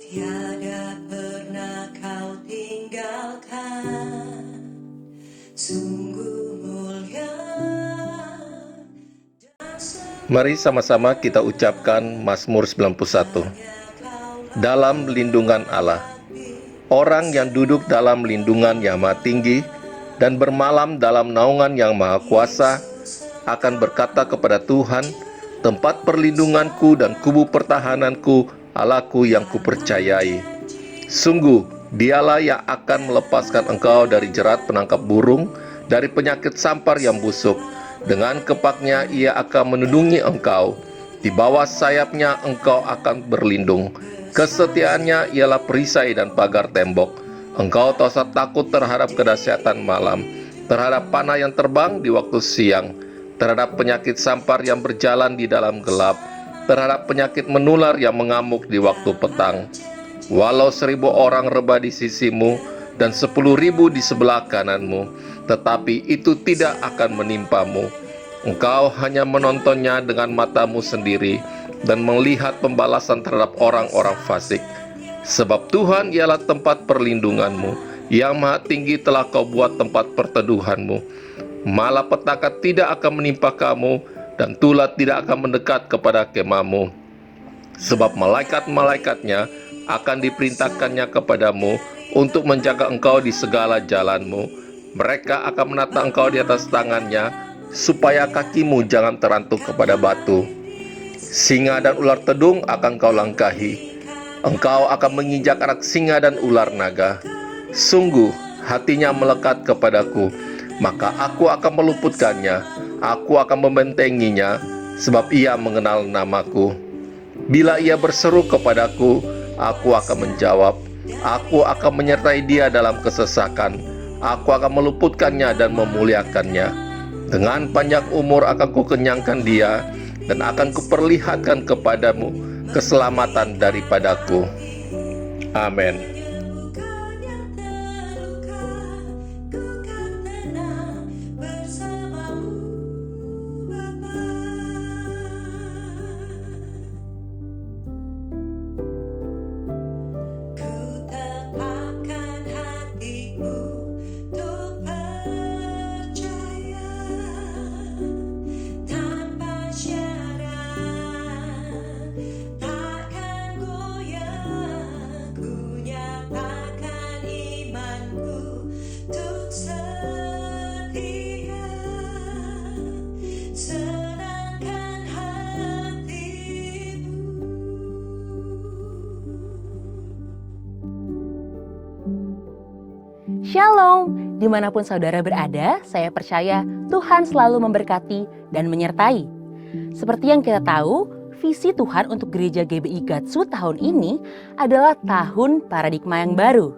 Tiada pernah kau tinggalkan, sungguh mulia. Mari sama-sama kita ucapkan Mazmur 91. Dalam lindungan Allah. Orang yang duduk dalam lindungan yang maha tinggi dan bermalam dalam naungan yang maha kuasa akan berkata kepada Tuhan, tempat perlindunganku dan kubu pertahananku, Allahku yang kupercayai. Sungguh, dialah yang akan melepaskan engkau dari jerat penangkap burung, dari penyakit sampar yang busuk. Dengan kepaknya ia akan melindungi engkau. Di bawah sayapnya engkau akan berlindung. Kesetiaannya ialah perisai dan pagar tembok. Engkau tak usah takut terhadap kedahsyatan malam, terhadap panah yang terbang di waktu siang, terhadap penyakit sampar yang berjalan di dalam gelap, terhadap penyakit menular yang mengamuk di waktu petang. Walau 1.000 orang rebah di sisimu dan 10.000 di sebelah kananmu, tetapi itu tidak akan menimpamu. Engkau hanya menontonnya dengan matamu sendiri dan melihat pembalasan terhadap orang-orang fasik. Sebab Tuhan ialah tempat perlindunganmu, yang maha tinggi telah kau buat tempat perteduhanmu. Malapetaka tidak akan menimpa kamu, dan tulah tidak akan mendekat kepada kemahmu. Sebab malaikat-malaikatnya akan diperintahkannya kepadamu untuk menjaga engkau di segala jalanmu. Mereka akan menata engkau di atas tangannya, supaya kakimu jangan terantuk kepada batu. Singa dan ular tedung akan kau langkahi. Engkau akan menginjak anak singa dan ular naga. Sungguh hatinya melekat kepadaku, maka aku akan meluputkannya. Aku akan membentenginya, sebab ia mengenal namaku. Bila ia berseru kepadaku, aku akan menjawab. Aku akan menyertai dia dalam kesesakan. Aku akan meluputkannya dan memuliakannya. Dengan panjang umur akan kukenyangkan dia, dan akan kuperlihatkan kepadamu keselamatan daripadaku. Amin. Shalom, dimanapun saudara berada, saya percaya Tuhan selalu memberkati dan menyertai. Seperti yang kita tahu, visi Tuhan untuk gereja GBI Gatsu tahun ini adalah tahun paradigma yang baru.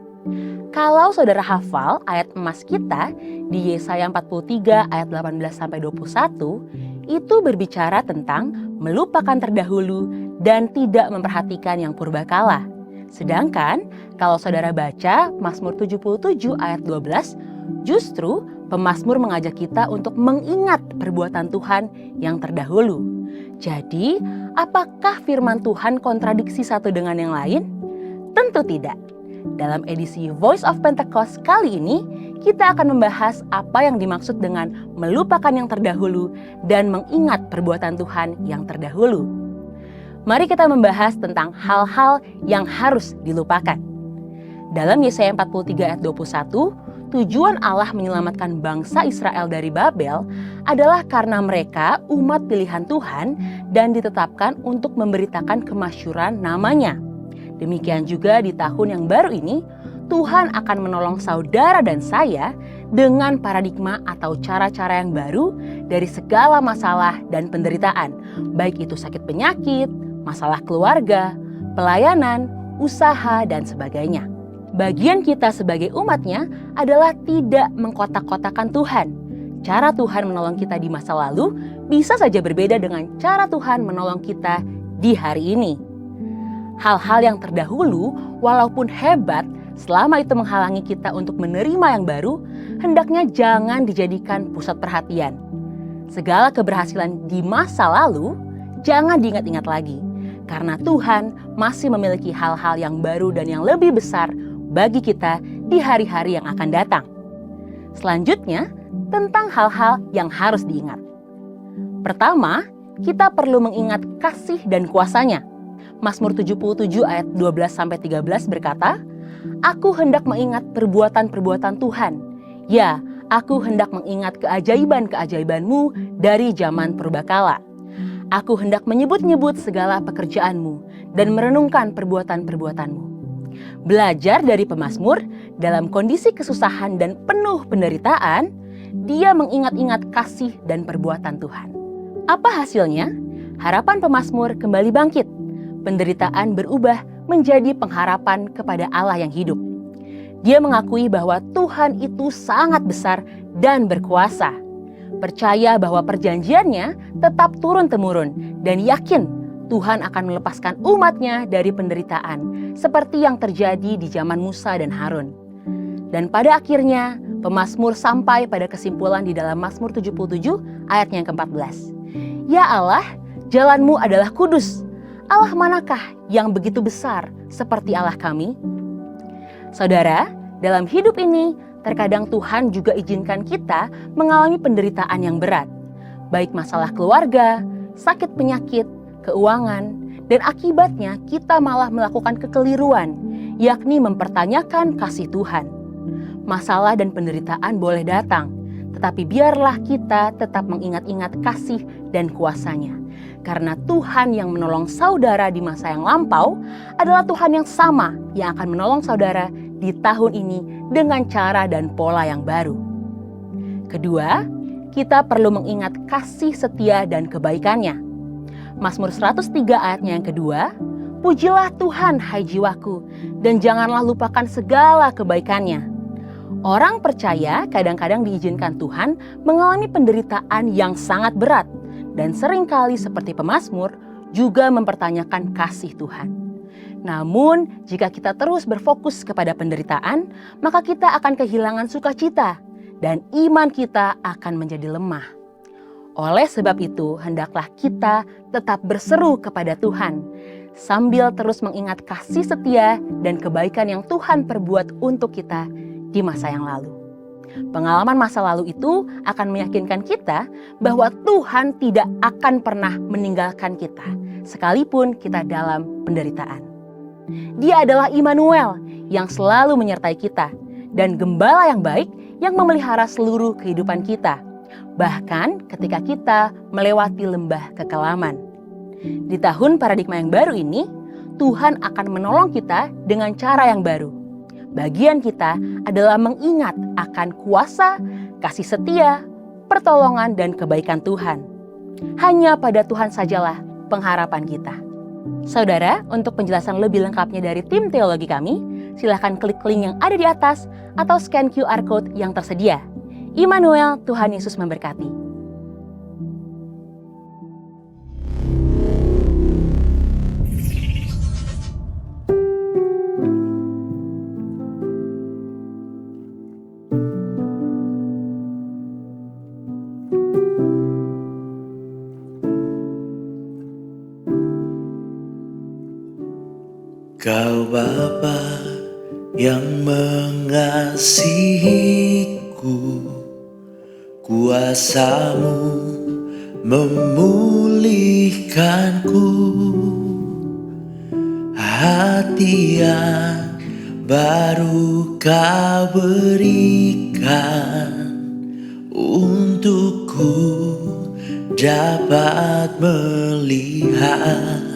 Kalau saudara hafal ayat emas kita di Yesaya 43 ayat 18-21, itu berbicara tentang melupakan terdahulu dan tidak memperhatikan yang purbakala. Sedangkan kalau saudara baca Mazmur 77 ayat 12, justru pemazmur mengajak kita untuk mengingat perbuatan Tuhan yang terdahulu. Jadi, apakah firman Tuhan kontradiksi satu dengan yang lain? Tentu tidak. Dalam edisi Voice of Pentecost kali ini, kita akan membahas apa yang dimaksud dengan melupakan yang terdahulu dan mengingat perbuatan Tuhan yang terdahulu. Mari kita membahas tentang hal-hal yang harus dilupakan. Dalam Yesaya 43 ayat 21, tujuan Allah menyelamatkan bangsa Israel dari Babel adalah karena mereka umat pilihan Tuhan dan ditetapkan untuk memberitakan kemasyhuran namanya. Demikian juga di tahun yang baru ini, Tuhan akan menolong saudara dan saya dengan paradigma atau cara-cara yang baru dari segala masalah dan penderitaan, baik itu sakit penyakit, masalah keluarga, pelayanan, usaha, dan sebagainya. Bagian kita sebagai umatnya adalah tidak mengkotak-kotakan Tuhan. Cara Tuhan menolong kita di masa lalu bisa saja berbeda dengan cara Tuhan menolong kita di hari ini. Hal-hal yang terdahulu, walaupun hebat, selama itu menghalangi kita untuk menerima yang baru, hendaknya jangan dijadikan pusat perhatian. Segala keberhasilan di masa lalu, jangan diingat-ingat lagi. karena Tuhan masih memiliki hal-hal yang baru dan yang lebih besar bagi kita di hari-hari yang akan datang. Selanjutnya, tentang hal-hal yang harus diingat. Pertama, kita perlu mengingat kasih dan kuasa-Nya. Mazmur 77 ayat 12-13 berkata, "Aku hendak mengingat perbuatan-perbuatan Tuhan. Ya, aku hendak mengingat keajaiban-keajaiban-Mu dari zaman purbakala. Aku hendak menyebut-nyebut segala pekerjaan-Mu dan merenungkan perbuatan-perbuatan-Mu." Belajar dari pemazmur dalam kondisi kesusahan dan penuh penderitaan, dia mengingat-ingat kasih dan perbuatan Tuhan. Apa hasilnya? Harapan pemazmur kembali bangkit. Penderitaan berubah menjadi pengharapan kepada Allah yang hidup. Dia mengakui bahwa Tuhan itu sangat besar dan berkuasa. Percaya bahwa perjanjiannya tetap turun-temurun dan yakin Tuhan akan melepaskan umat-Nya dari penderitaan seperti yang terjadi di zaman Musa dan Harun. Dan pada akhirnya pemazmur sampai pada kesimpulan di dalam Mazmur 77 ayatnya yang ke-14. Ya Allah, jalan-Mu adalah kudus. Allah manakah yang begitu besar seperti Allah kami? Saudara, dalam hidup ini terkadang Tuhan juga izinkan kita mengalami penderitaan yang berat. Baik masalah keluarga, sakit penyakit, keuangan, dan akibatnya kita malah melakukan kekeliruan, yakni mempertanyakan kasih Tuhan. Masalah dan penderitaan boleh datang, tetapi biarlah kita tetap mengingat-ingat kasih dan kuasa-Nya. Karena Tuhan yang menolong saudara di masa yang lampau adalah Tuhan yang sama yang akan menolong saudara di tahun ini dengan cara dan pola yang baru. Kedua, kita perlu mengingat kasih setia dan kebaikan-Nya. Mazmur 103 ayatnya yang kedua, "Pujilah Tuhan hai jiwaku, dan janganlah lupakan segala kebaikan-Nya." Orang percaya kadang-kadang diizinkan Tuhan mengalami penderitaan yang sangat berat dan seringkali seperti pemazmur juga mempertanyakan kasih Tuhan. Namun, jika kita terus berfokus kepada penderitaan, maka kita akan kehilangan sukacita dan iman kita akan menjadi lemah. Oleh sebab itu, hendaklah kita tetap berseru kepada Tuhan sambil terus mengingat kasih setia dan kebaikan yang Tuhan perbuat untuk kita di masa yang lalu. Pengalaman masa lalu itu akan meyakinkan kita bahwa Tuhan tidak akan pernah meninggalkan kita, sekalipun kita dalam penderitaan. Dia adalah Immanuel yang selalu menyertai kita dan gembala yang baik yang memelihara seluruh kehidupan kita, bahkan ketika kita melewati lembah kekelaman. Di tahun paradigma yang baru ini, Tuhan akan menolong kita dengan cara yang baru. Bagian kita adalah mengingat akan kuasa, kasih setia, pertolongan, dan kebaikan Tuhan. Hanya pada Tuhan sajalah pengharapan kita. Saudara, untuk penjelasan lebih lengkapnya dari tim teologi kami, silakan klik link yang ada di atas atau scan QR Code yang tersedia. Immanuel, Tuhan Yesus memberkati. Kau Bapa yang mengasihiku, kuasa-Mu memulihkanku, hati yang baru Kau berikan untukku dapat melihat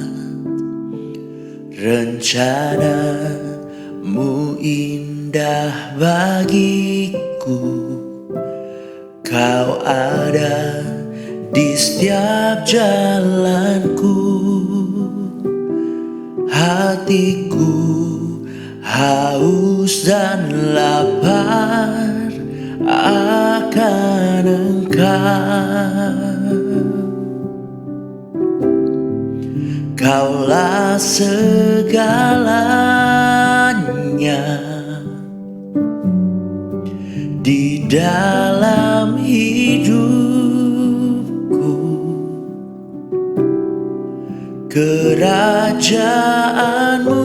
rencana-Mu indah bagiku. Kau ada di setiap jalanku. Hatiku haus dan lapar akan Engkau. Kaulah segalanya di dalam hidupku. Kerajaanmu,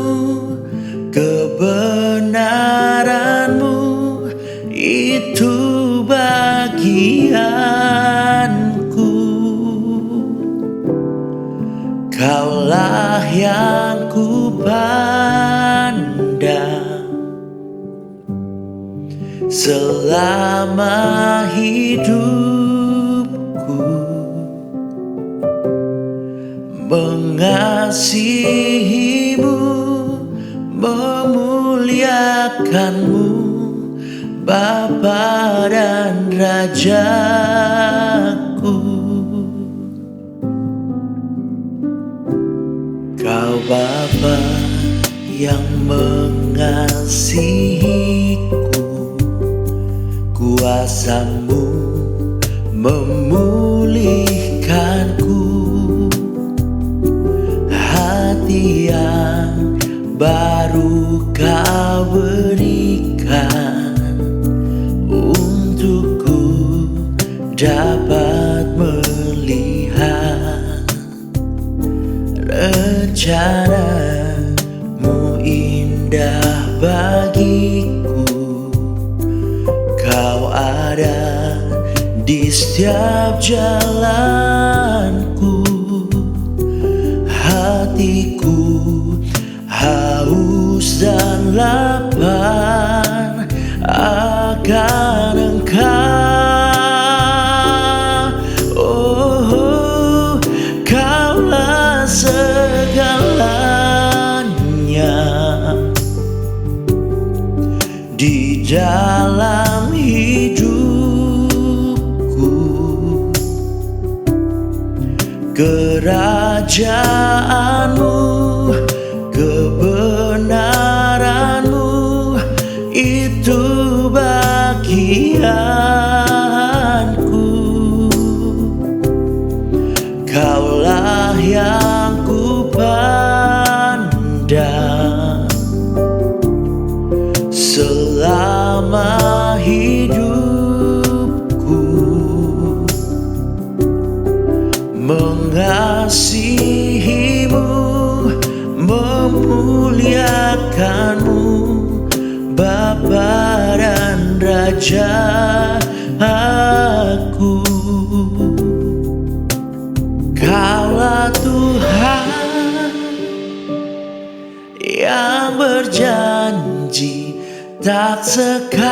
kebenaranmu, itu bagianku. Kaulah yang ku pandang selama hidupku, mengasihimu, memuliakanmu, Bapa dan Rajaku. Kau Bapa yang mengasihiku, kuasa-Mu memulihkanku. Hati yang baru Kau berikan untukku dapat melihat rencana-Mu indah bagiku. Kau ada di setiap jalanku. Hatiku haus dan lapar akan Engkau. Oh, Kaulah segalanya di dalam hidupku. Kerajaanmu, kebenaranmu, itu bagianku. Kaulah yang ku pandang selama hidupku, mengasihimu, memuliakanmu, Bapa dan Rajaku. Kaulah Tuhan yang berjanji, tak sekalipun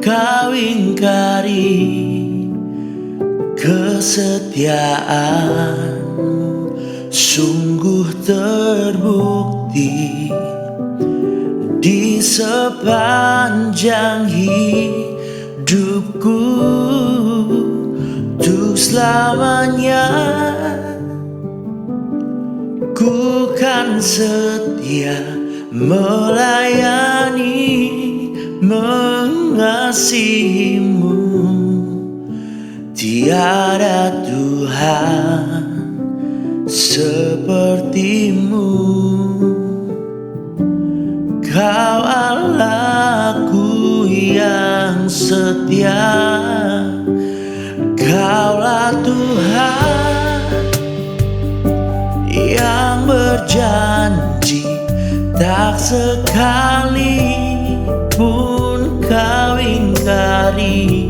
Kau ingkari. Kesetiaan-Mu sungguh terbukti di sepanjang hidupku. Untuk selamanya ku kan setia melayani, mengasihimu. Tiada Tuhan seperti-Mu. Kau Allahku yang setia. Kaulah Tuhan yang berjanji, tak sekalipun Kau ingkari.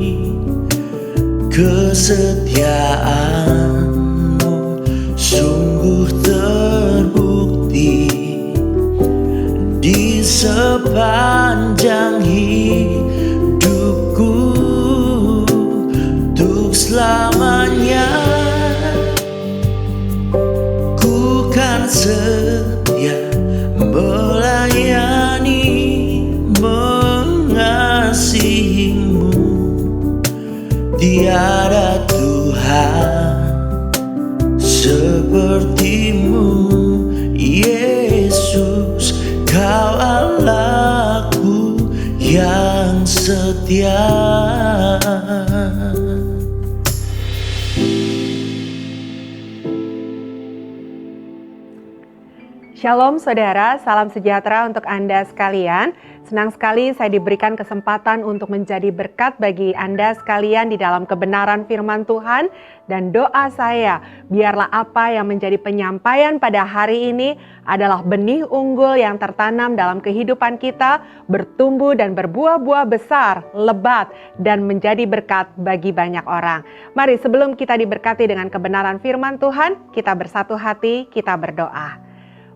Kesetiaan-Mu sungguh terbukti di sepanjang hidupku. Untuk selamanya ku kan setia melayani, mengasihimu. Tiada Tuhan seperti-Mu, Yesus. Kau Allahku yang setia. Shalom saudara, salam sejahtera untuk Anda sekalian. Senang sekali saya diberikan kesempatan untuk menjadi berkat bagi Anda sekalian di dalam kebenaran firman Tuhan. Dan doa saya, biarlah apa yang menjadi penyampaian pada hari ini adalah benih unggul yang tertanam dalam kehidupan kita, bertumbuh dan berbuah-buah besar, lebat, dan menjadi berkat bagi banyak orang. Mari sebelum kita diberkati dengan kebenaran firman Tuhan, kita bersatu hati, kita berdoa.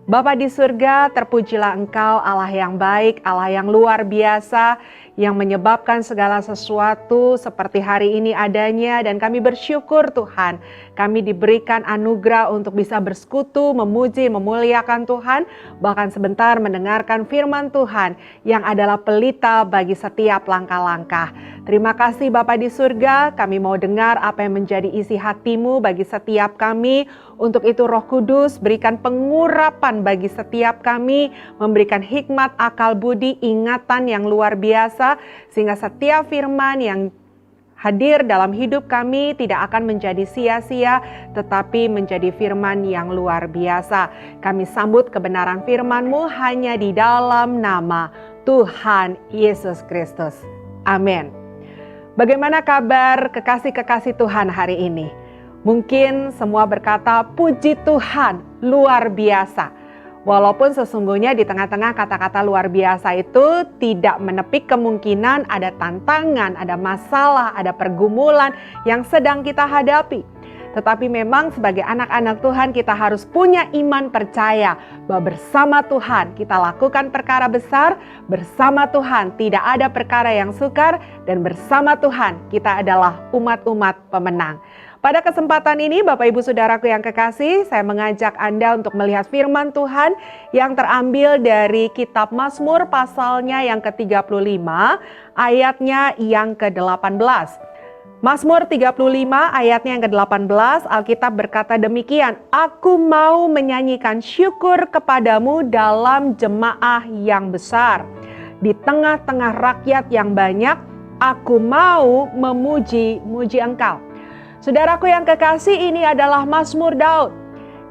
Bapa di surga, terpujilah Engkau Allah yang baik, Allah yang luar biasa, yang menyebabkan segala sesuatu seperti hari ini adanya, dan kami bersyukur Tuhan, kami diberikan anugerah untuk bisa bersekutu, memuji, memuliakan Tuhan, bahkan sebentar mendengarkan firman Tuhan yang adalah pelita bagi setiap langkah-langkah. Terima kasih Bapa di surga, kami mau dengar apa yang menjadi isi hati-Mu bagi setiap kami. Untuk itu Roh Kudus berikan pengurapan bagi setiap kami, memberikan hikmat, akal budi, ingatan yang luar biasa, sehingga setiap firman yang hadir dalam hidup kami tidak akan menjadi sia-sia, tetapi menjadi firman yang luar biasa. Kami sambut kebenaran firman-Mu hanya di dalam nama Tuhan Yesus Kristus. Amin. Bagaimana kabar kekasih-kekasih Tuhan hari ini? Mungkin semua berkata, puji Tuhan, luar biasa. Walaupun sesungguhnya di tengah-tengah kata-kata luar biasa itu tidak menepik kemungkinan ada tantangan, ada masalah, ada pergumulan yang sedang kita hadapi. Tetapi memang sebagai anak-anak Tuhan kita harus punya iman percaya bahwa bersama Tuhan kita lakukan perkara besar, bersama Tuhan tidak ada perkara yang sukar, dan bersama Tuhan kita adalah umat-umat pemenang. Pada kesempatan ini Bapak Ibu Saudaraku yang kekasih, saya mengajak Anda untuk melihat firman Tuhan yang terambil dari kitab Mazmur pasalnya yang ke-35, ayatnya yang ke-18. Mazmur 35 ayatnya yang ke-18, Alkitab berkata demikian, Aku mau menyanyikan syukur kepadamu dalam jemaah yang besar. Di tengah-tengah rakyat yang banyak, aku mau memuji-muji Engkau. Saudaraku yang kekasih, ini adalah Mazmur Daud.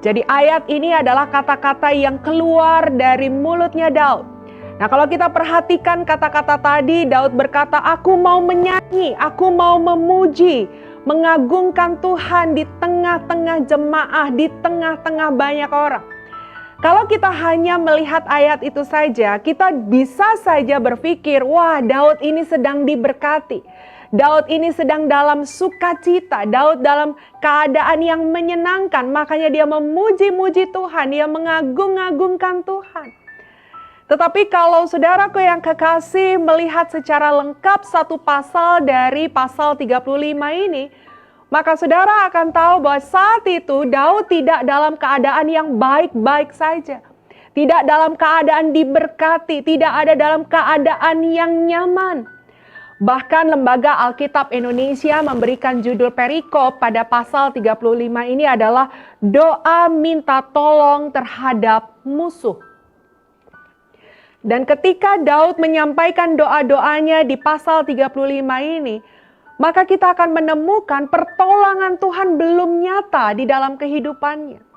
Jadi ayat ini adalah kata-kata yang keluar dari mulutnya Daud. Nah, kalau kita perhatikan kata-kata tadi, Daud berkata, aku mau menyanyi, aku mau memuji, mengagungkan Tuhan di tengah-tengah jemaah, di tengah-tengah banyak orang. Kalau kita hanya melihat ayat itu saja, kita bisa saja berpikir, wah Daud ini sedang diberkati. Daud ini sedang dalam sukacita, Daud dalam keadaan yang menyenangkan, makanya dia memuji-muji Tuhan, dia mengagung-agungkan Tuhan. Tetapi kalau saudaraku yang kekasih melihat secara lengkap satu pasal dari pasal 35 ini, maka saudara akan tahu bahwa saat itu Daud tidak dalam keadaan yang baik-baik saja. Tidak dalam keadaan diberkati, tidak ada dalam keadaan yang nyaman. Bahkan Lembaga Alkitab Indonesia memberikan judul perikop pada pasal 35 ini adalah doa minta tolong terhadap musuh. Dan ketika Daud menyampaikan doa-doanya di pasal 35 ini, maka kita akan menemukan pertolongan Tuhan belum nyata di dalam kehidupannya.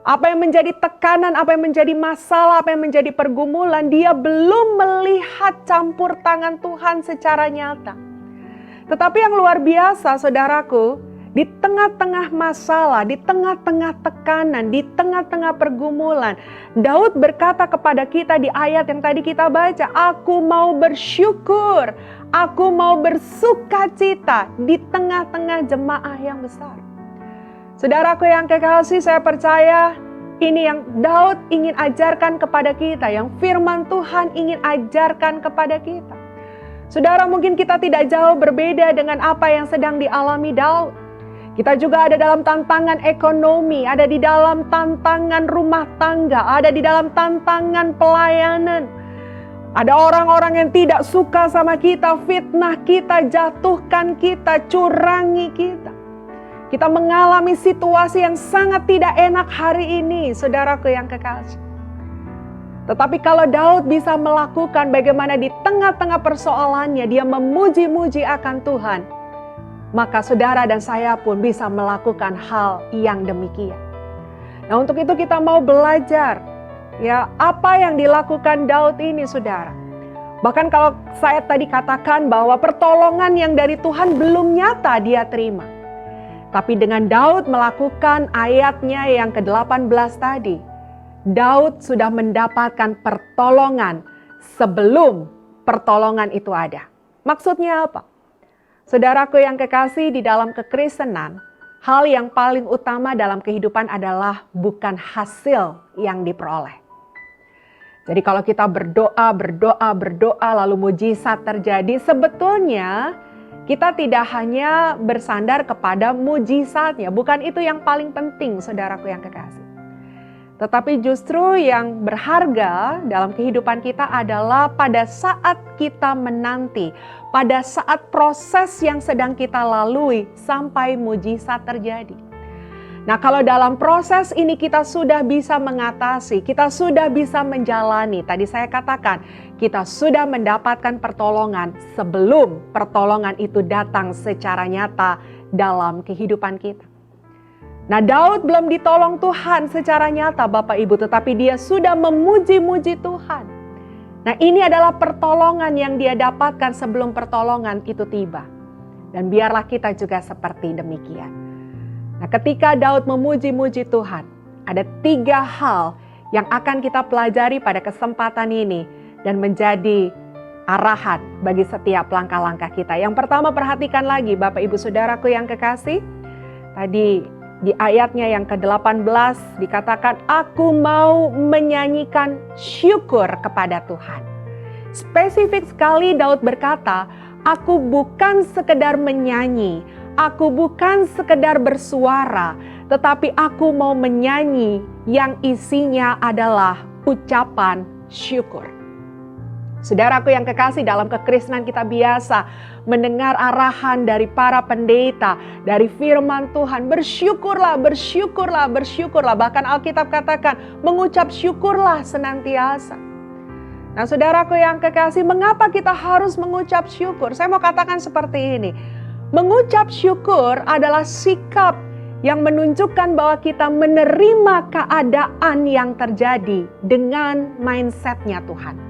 Apa yang menjadi tekanan, apa yang menjadi masalah, apa yang menjadi pergumulan, dia belum melihat campur tangan Tuhan secara nyata. Tetapi yang luar biasa, saudaraku, di tengah-tengah masalah, di tengah-tengah tekanan, di tengah-tengah pergumulan, Daud berkata kepada kita di ayat yang tadi kita baca, aku mau bersyukur, aku mau bersukacita di tengah-tengah jemaah yang besar. Saudaraku yang kekasih, saya percaya ini yang Daud ingin ajarkan kepada kita, yang firman Tuhan ingin ajarkan kepada kita. Saudara, mungkin kita tidak jauh berbeda dengan apa yang sedang dialami Daud. Kita juga ada dalam tantangan ekonomi, ada di dalam tantangan rumah tangga, ada di dalam tantangan pelayanan. Ada orang-orang yang tidak suka sama kita, fitnah kita, jatuhkan kita, curangi kita. Kita mengalami situasi yang sangat tidak enak hari ini, saudaraku yang kekasih. Tetapi kalau Daud bisa melakukan bagaimana di tengah-tengah persoalannya, dia memuji-muji akan Tuhan, maka saudara dan saya pun bisa melakukan hal yang demikian. Nah, untuk itu kita mau belajar Ya, apa yang dilakukan Daud ini, saudara? Bahkan kalau saya tadi katakan bahwa pertolongan yang dari Tuhan belum nyata dia terima. Tapi dengan Daud melakukan ayatnya yang ke-18 tadi, Daud sudah mendapatkan pertolongan sebelum pertolongan itu ada. Maksudnya apa? Saudaraku yang kekasih, di dalam kekristenan, hal yang paling utama dalam kehidupan adalah bukan hasil yang diperoleh. Jadi kalau kita berdoa, lalu mujizat terjadi, sebetulnya kita tidak hanya bersandar kepada mujizatnya. Bukan itu yang paling penting, saudaraku yang kekasih. Tetapi justru yang berharga dalam kehidupan kita adalah pada saat kita menanti, pada saat proses yang sedang kita lalui sampai mujizat terjadi. Nah, kalau dalam proses ini kita sudah bisa mengatasi, kita sudah bisa menjalani. Tadi saya katakan, kita sudah mendapatkan pertolongan sebelum pertolongan itu datang secara nyata dalam kehidupan kita. Nah, Daud belum ditolong Tuhan secara nyata, Bapak Ibu, tetapi dia sudah memuji-muji Tuhan. Nah, ini adalah pertolongan yang dia dapatkan sebelum pertolongan itu tiba. Dan biarlah kita juga seperti demikian. Nah, ketika Daud memuji-muji Tuhan, ada 3 hal yang akan kita pelajari pada kesempatan ini dan menjadi arahan bagi setiap langkah-langkah kita. Yang pertama, perhatikan lagi Bapak Ibu Saudaraku yang kekasih. Tadi di ayatnya yang ke-18 dikatakan, aku mau menyanyikan syukur kepada Tuhan. Spesifik sekali Daud berkata, aku bukan sekedar menyanyi, aku bukan sekedar bersuara, tetapi aku mau menyanyi yang isinya adalah ucapan syukur. Saudaraku yang kekasih, dalam kekristenan kita biasa mendengar arahan dari para pendeta, dari firman Tuhan, bersyukurlah, bersyukurlah, bersyukurlah. Bahkan Alkitab katakan, mengucap syukurlah senantiasa. Nah, saudaraku yang kekasih, mengapa kita harus mengucap syukur? Saya mau katakan seperti ini. Mengucap syukur adalah sikap yang menunjukkan bahwa kita menerima keadaan yang terjadi dengan mindset-nya Tuhan.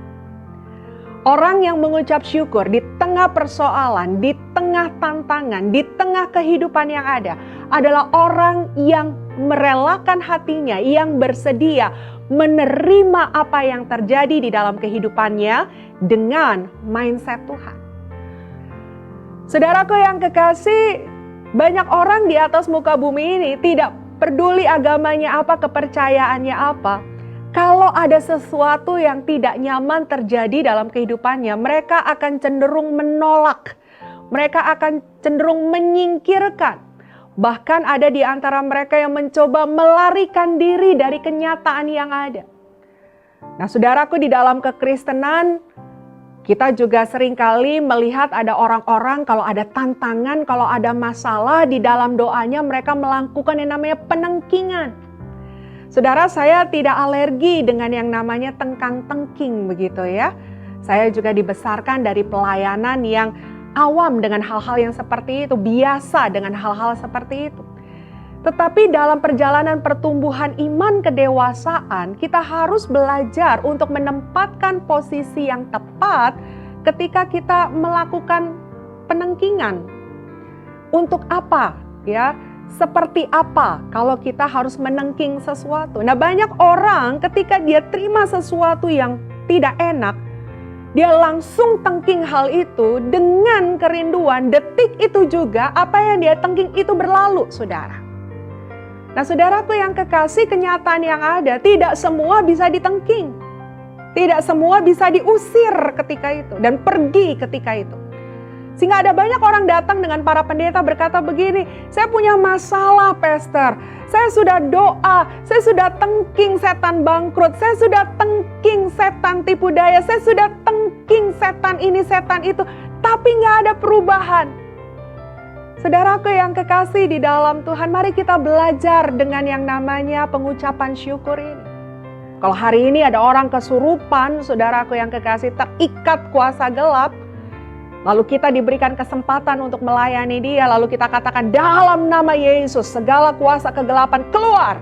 Orang yang mengucap syukur di tengah persoalan, di tengah tantangan, di tengah kehidupan yang ada, adalah orang yang merelakan hatinya, yang bersedia menerima apa yang terjadi di dalam kehidupannya dengan mindset Tuhan. Saudaraku yang kekasih, banyak orang di atas muka bumi ini tidak peduli agamanya apa, kepercayaannya apa. Kalau ada sesuatu yang tidak nyaman terjadi dalam kehidupannya, mereka akan cenderung menolak. Mereka akan cenderung menyingkirkan. Bahkan ada di antara mereka yang mencoba melarikan diri dari kenyataan yang ada. Nah, saudaraku, di dalam kekristenan, kita juga seringkali melihat ada orang-orang kalau ada tantangan, kalau ada masalah, di dalam doanya mereka melakukan yang namanya penengkingan. Saudara, saya tidak alergi dengan yang namanya tengkang-tengking begitu ya. Saya juga dibesarkan dari pelayanan yang awam dengan hal-hal yang seperti itu, biasa dengan hal-hal seperti itu. Tetapi dalam perjalanan pertumbuhan iman kedewasaan, kita harus belajar untuk menempatkan posisi yang tepat ketika kita melakukan penengkingan. Untuk apa? Ya, seperti apa kalau kita harus menengking sesuatu? Nah, banyak orang ketika dia terima sesuatu yang tidak enak, dia langsung tengking hal itu dengan kerinduan. Detik itu juga apa yang dia tengking itu berlalu, saudara. Nah, saudaraku yang kekasih, kenyataan yang ada, tidak semua bisa ditengking. Tidak semua bisa diusir ketika itu dan pergi ketika itu. Sehingga ada banyak orang datang dengan para pendeta berkata begini, saya punya masalah pastor, saya sudah doa, saya sudah tengking setan bangkrut, saya sudah tengking setan tipu daya, saya sudah tengking setan ini, setan itu, tapi nggak ada perubahan. Saudaraku yang kekasih di dalam Tuhan, mari kita belajar dengan yang namanya pengucapan syukur ini. Kalau hari ini ada orang kesurupan, saudaraku yang kekasih, terikat kuasa gelap, lalu kita diberikan kesempatan untuk melayani dia, lalu kita katakan dalam nama Yesus segala kuasa kegelapan keluar.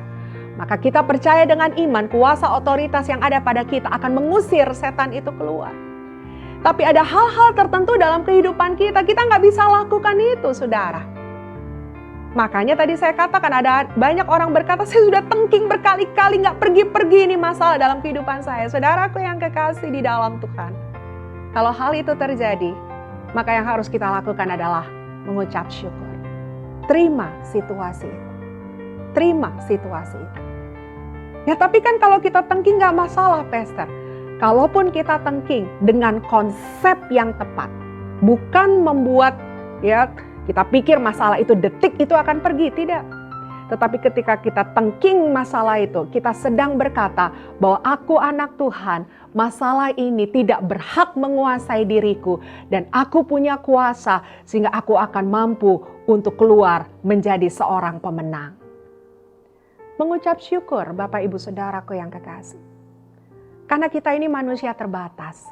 Maka kita percaya dengan iman, kuasa otoritas yang ada pada kita akan mengusir setan itu keluar. Tapi ada hal-hal tertentu dalam kehidupan kita nggak bisa lakukan itu, saudara. Makanya tadi saya katakan ada banyak orang berkata, saya sudah tengking berkali-kali nggak pergi-pergi, ini masalah dalam kehidupan saya. Saudaraku yang kekasih di dalam Tuhan. Kalau hal itu terjadi, maka yang harus kita lakukan adalah mengucap syukur. Terima situasi itu. Terima situasi itu. Ya tapi kan kalau kita tengking nggak masalah, Pastor. Kalaupun kita tengking dengan konsep yang tepat, bukan membuat ya kita pikir masalah itu detik itu akan pergi, tidak. Tetapi ketika kita tengking masalah itu, kita sedang berkata bahwa aku anak Tuhan, masalah ini tidak berhak menguasai diriku dan aku punya kuasa sehingga aku akan mampu untuk keluar menjadi seorang pemenang. Mengucap syukur Bapak Ibu Saudaraku yang kekasih. Karena kita ini manusia terbatas.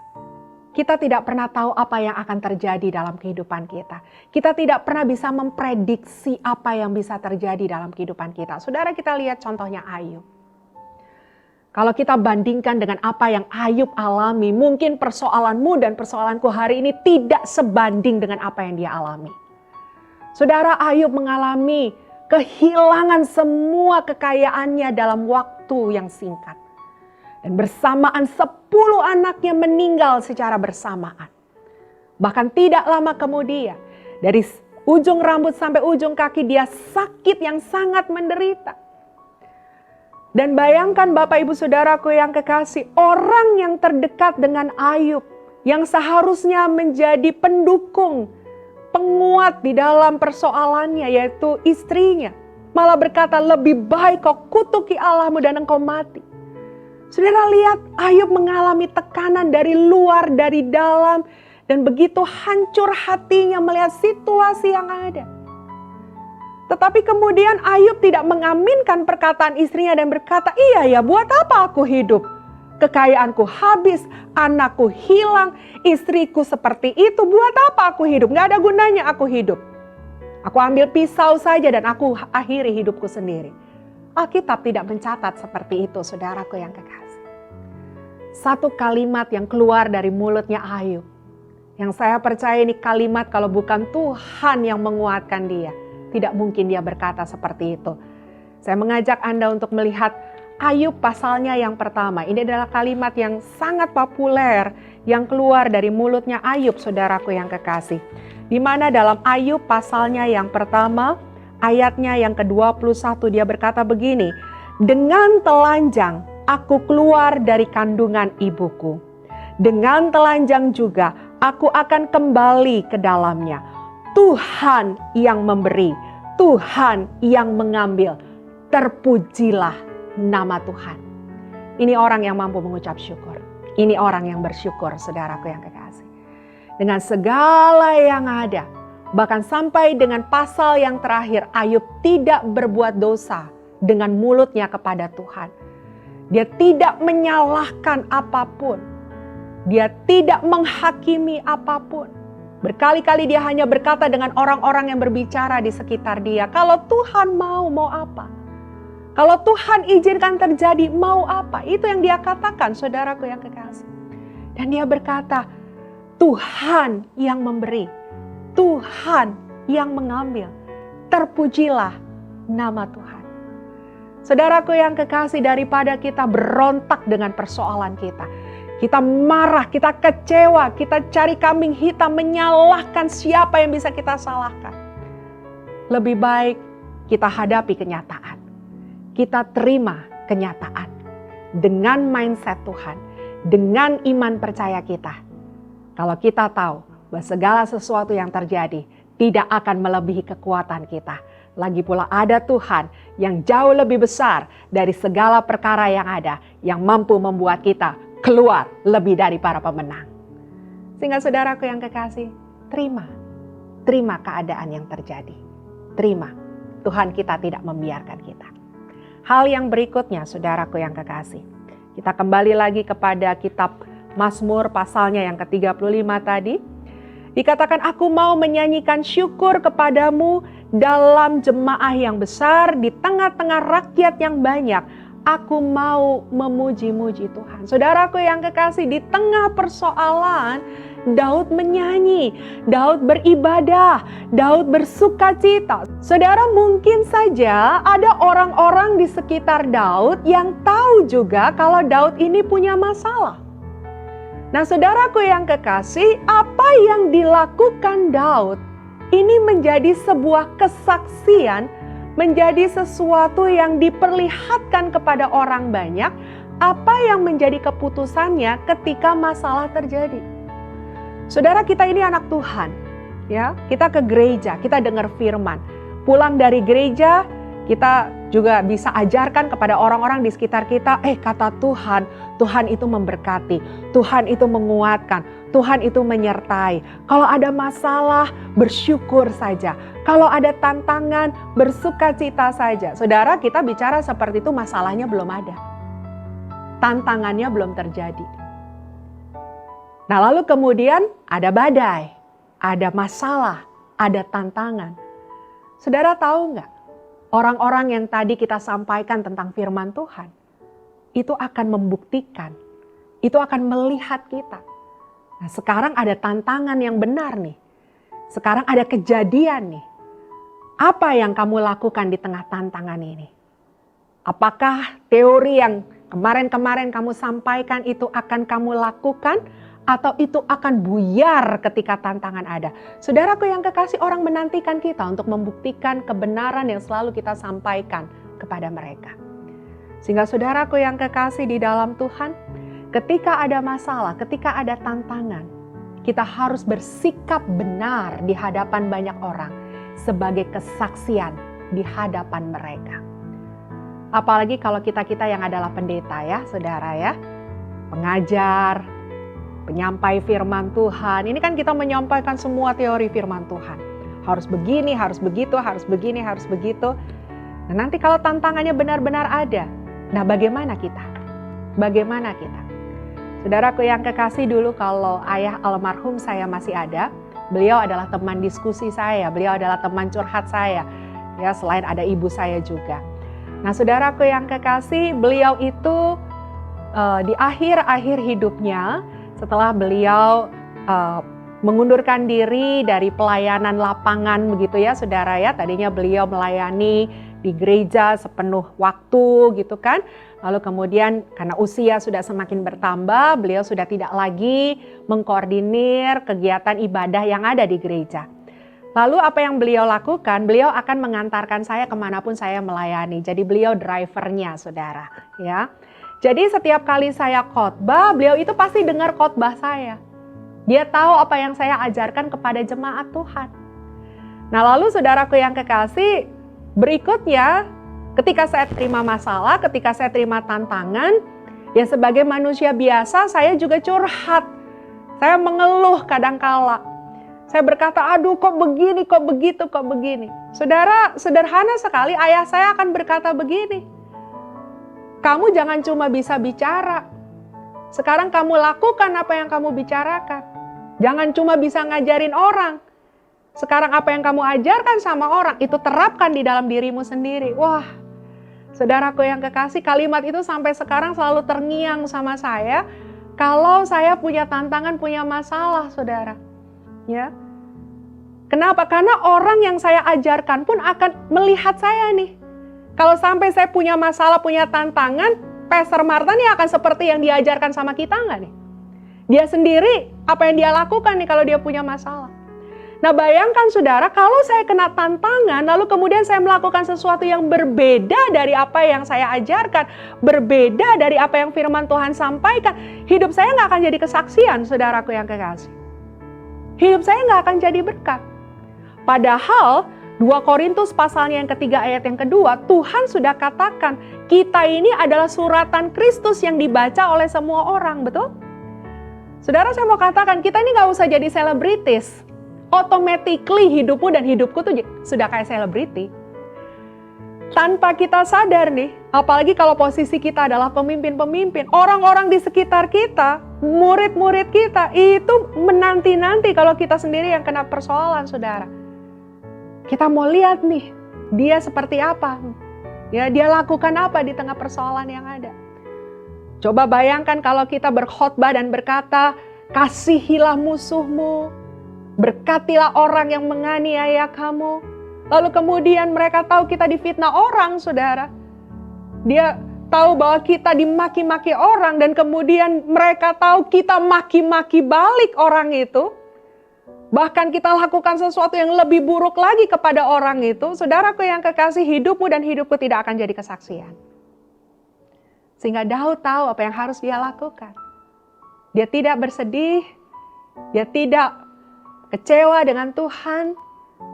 Kita tidak pernah tahu apa yang akan terjadi dalam kehidupan kita. Kita tidak pernah bisa memprediksi apa yang bisa terjadi dalam kehidupan kita. Saudara, kita lihat contohnya Ayub. Kalau kita bandingkan dengan apa yang Ayub alami, mungkin persoalanmu dan persoalanku hari ini tidak sebanding dengan apa yang dia alami. Saudara, Ayub mengalami kehilangan semua kekayaannya dalam waktu yang singkat. Dan bersamaan 10 anaknya meninggal secara bersamaan. Bahkan tidak lama kemudian, dari ujung rambut sampai ujung kaki dia sakit yang sangat menderita. Dan bayangkan Bapak Ibu Saudaraku yang kekasih, orang yang terdekat dengan Ayub, yang seharusnya menjadi pendukung, penguat di dalam persoalannya, yaitu istrinya, malah berkata, lebih baik kau kutuki Allahmu dan engkau mati. Saudara lihat, Ayub mengalami tekanan dari luar, dari dalam, dan begitu hancur hatinya melihat situasi yang ada. Tetapi kemudian Ayub tidak mengaminkan perkataan istrinya dan berkata, iya ya, buat apa aku hidup? Kekayaanku habis, anakku hilang, istriku seperti itu, buat apa aku hidup? Gak ada gunanya aku hidup. Aku ambil pisau saja dan aku akhiri hidupku sendiri. Alkitab tidak mencatat seperti itu, saudaraku yang kekasih. Satu kalimat yang keluar dari mulutnya Ayub, yang saya percaya ini kalimat kalau bukan Tuhan yang menguatkan dia, tidak mungkin dia berkata seperti itu. Saya mengajak Anda untuk melihat Ayub pasalnya yang pertama. Ini adalah kalimat yang sangat populer yang keluar dari mulutnya Ayub, saudaraku yang kekasih. Di mana dalam Ayub pasalnya yang pertama, ayatnya yang ke-21 dia berkata begini, dengan telanjang aku keluar dari kandungan ibuku. Dengan telanjang juga aku akan kembali ke dalamnya. Tuhan yang memberi, Tuhan yang mengambil. Terpujilah nama Tuhan. Ini orang yang mampu mengucap syukur. Ini orang yang bersyukur, saudaraku yang kekasih. Dengan segala yang ada, bahkan sampai dengan pasal yang terakhir, Ayub tidak berbuat dosa dengan mulutnya kepada Tuhan. Dia tidak menyalahkan apapun. Dia tidak menghakimi apapun. Berkali-kali dia hanya berkata dengan orang-orang yang berbicara di sekitar dia, kalau Tuhan mau apa? Kalau Tuhan izinkan terjadi, mau apa? Itu yang dia katakan, saudaraku yang kekasih. Dan dia berkata, Tuhan yang memberi. Tuhan yang mengambil. Terpujilah nama Tuhan. Saudaraku yang kekasih, daripada kita berontak dengan persoalan kita. Kita marah, kita kecewa, kita cari kambing hitam, menyalahkan siapa yang bisa kita salahkan. Lebih baik kita hadapi kenyataan. Kita terima kenyataan. Dengan mindset Tuhan, dengan iman percaya kita. Kalau kita tahu bahwa segala sesuatu yang terjadi tidak akan melebihi kekuatan kita. Lagi pula ada Tuhan yang jauh lebih besar dari segala perkara yang ada, yang mampu membuat kita keluar lebih dari para pemenang. Sehingga saudaraku yang kekasih, terima keadaan yang terjadi. Terima, Tuhan kita tidak membiarkan kita. Hal yang berikutnya, saudaraku yang kekasih, kita kembali lagi kepada kitab Mazmur pasalnya yang ke-35 tadi. Dikatakan, aku mau menyanyikan syukur kepadamu dalam jemaah yang besar, di tengah-tengah rakyat yang banyak. Aku mau memuji-muji Tuhan. Saudaraku yang kekasih, di tengah persoalan, Daud menyanyi, Daud beribadah, Daud bersukacita. Saudara, mungkin saja ada orang-orang di sekitar Daud yang tahu juga kalau Daud ini punya masalah. Nah, saudaraku yang kekasih, apa yang dilakukan Daud ini menjadi sebuah kesaksian, menjadi sesuatu yang diperlihatkan kepada orang banyak, apa yang menjadi keputusannya ketika masalah terjadi. Saudara, kita ini anak Tuhan, ya. Kita ke gereja, kita dengar firman. Pulang dari gereja, kita juga bisa ajarkan kepada orang-orang di sekitar kita, kata Tuhan, Tuhan itu memberkati, Tuhan itu menguatkan, Tuhan itu menyertai. Kalau ada masalah, bersyukur saja. Kalau ada tantangan, bersukacita saja. Saudara, kita bicara seperti itu, masalahnya belum ada. Tantangannya belum terjadi. Nah, lalu kemudian ada badai, ada masalah, ada tantangan. Saudara tahu nggak? Orang-orang yang tadi kita sampaikan tentang firman Tuhan, itu akan membuktikan, itu akan melihat kita. Nah, sekarang ada tantangan yang benar nih. Sekarang ada kejadian nih. Apa yang kamu lakukan di tengah tantangan ini? Apakah teori yang kemarin-kemarin kamu sampaikan itu akan kamu lakukan? Atau itu akan buyar ketika tantangan ada? Saudaraku yang kekasih, orang menantikan kita untuk membuktikan kebenaran yang selalu kita sampaikan kepada mereka. Sehingga saudaraku yang kekasih di dalam Tuhan, ketika ada masalah, ketika ada tantangan, kita harus bersikap benar di hadapan banyak orang sebagai kesaksian di hadapan mereka. Apalagi kalau kita-kita yang adalah pendeta ya, saudara ya, pengajar, penyampai firman Tuhan. Ini kan kita menyampaikan semua teori firman Tuhan. Harus begini, harus begitu, harus begini, harus begitu. Nah, nanti kalau tantangannya benar-benar ada, nah bagaimana kita? Bagaimana kita? Saudaraku yang kekasih, dulu kalau ayah almarhum saya masih ada, beliau adalah teman diskusi saya, beliau adalah teman curhat saya. Ya, selain ada ibu saya juga. Nah, saudaraku yang kekasih, beliau itu di akhir-akhir hidupnya, setelah beliau mengundurkan diri dari pelayanan lapangan begitu ya saudara ya. Tadinya beliau melayani di gereja sepenuh waktu gitu kan. Lalu kemudian karena usia sudah semakin bertambah, beliau sudah tidak lagi mengkoordinir kegiatan ibadah yang ada di gereja. Lalu apa yang beliau lakukan? Beliau akan mengantarkan saya kemanapun saya melayani. Jadi beliau drivernya saudara ya. Jadi setiap kali saya khotbah, beliau itu pasti dengar khotbah saya. Dia tahu apa yang saya ajarkan kepada jemaat Tuhan. Nah, lalu saudaraku yang kekasih, berikutnya ketika saya terima masalah, ketika saya terima tantangan, ya sebagai manusia biasa saya juga curhat. Saya mengeluh kadangkala. Saya berkata, aduh kok begini, kok begitu, kok begini. Saudara, sederhana sekali ayah saya akan berkata begini. Kamu jangan cuma bisa bicara. Sekarang kamu lakukan apa yang kamu bicarakan. Jangan cuma bisa ngajarin orang. Sekarang apa yang kamu ajarkan sama orang, itu terapkan di dalam dirimu sendiri. Wah, saudaraku yang kekasih, kalimat itu sampai sekarang selalu terngiang sama saya. Kalau saya punya tantangan, punya masalah, saudara. Ya. Kenapa? Karena orang yang saya ajarkan pun akan melihat saya nih. Kalau sampai saya punya masalah, punya tantangan, Pastor Marta nih akan seperti yang diajarkan sama kita nggak nih? Dia sendiri, apa yang dia lakukan nih kalau dia punya masalah? Nah bayangkan saudara, kalau saya kena tantangan, lalu kemudian saya melakukan sesuatu yang berbeda dari apa yang saya ajarkan, berbeda dari apa yang firman Tuhan sampaikan, hidup saya nggak akan jadi kesaksian, saudaraku yang kekasih. Hidup saya nggak akan jadi berkat. Padahal 2 Korintus pasalnya yang ketiga ayat yang kedua, Tuhan sudah katakan kita ini adalah suratan Kristus yang dibaca oleh semua orang, betul? Saudara, saya mau katakan kita ini gak usah jadi selebritis. Automatically hidupmu dan hidupku tuh sudah kayak selebriti. tanpa kita sadar nih, apalagi kalau posisi kita adalah pemimpin-pemimpin, orang-orang di sekitar kita, murid-murid kita, itu menanti-nanti kalau kita sendiri yang kena persoalan, saudara. Kita mau lihat nih, dia seperti apa, ya, dia lakukan apa di tengah persoalan yang ada. Coba bayangkan kalau kita berkhotbah dan berkata, kasihilah musuhmu, berkatilah orang yang menganiaya kamu. Lalu kemudian mereka tahu kita difitnah orang, saudara. Dia tahu bahwa kita dimaki-maki orang dan kemudian mereka tahu kita maki-maki balik orang itu. Bahkan kita lakukan sesuatu yang lebih buruk lagi kepada orang itu. Saudaraku yang kekasih, hidupmu dan hidupku tidak akan jadi kesaksian. Sehingga Daud tahu apa yang harus dia lakukan. Dia tidak bersedih, dia tidak kecewa dengan Tuhan,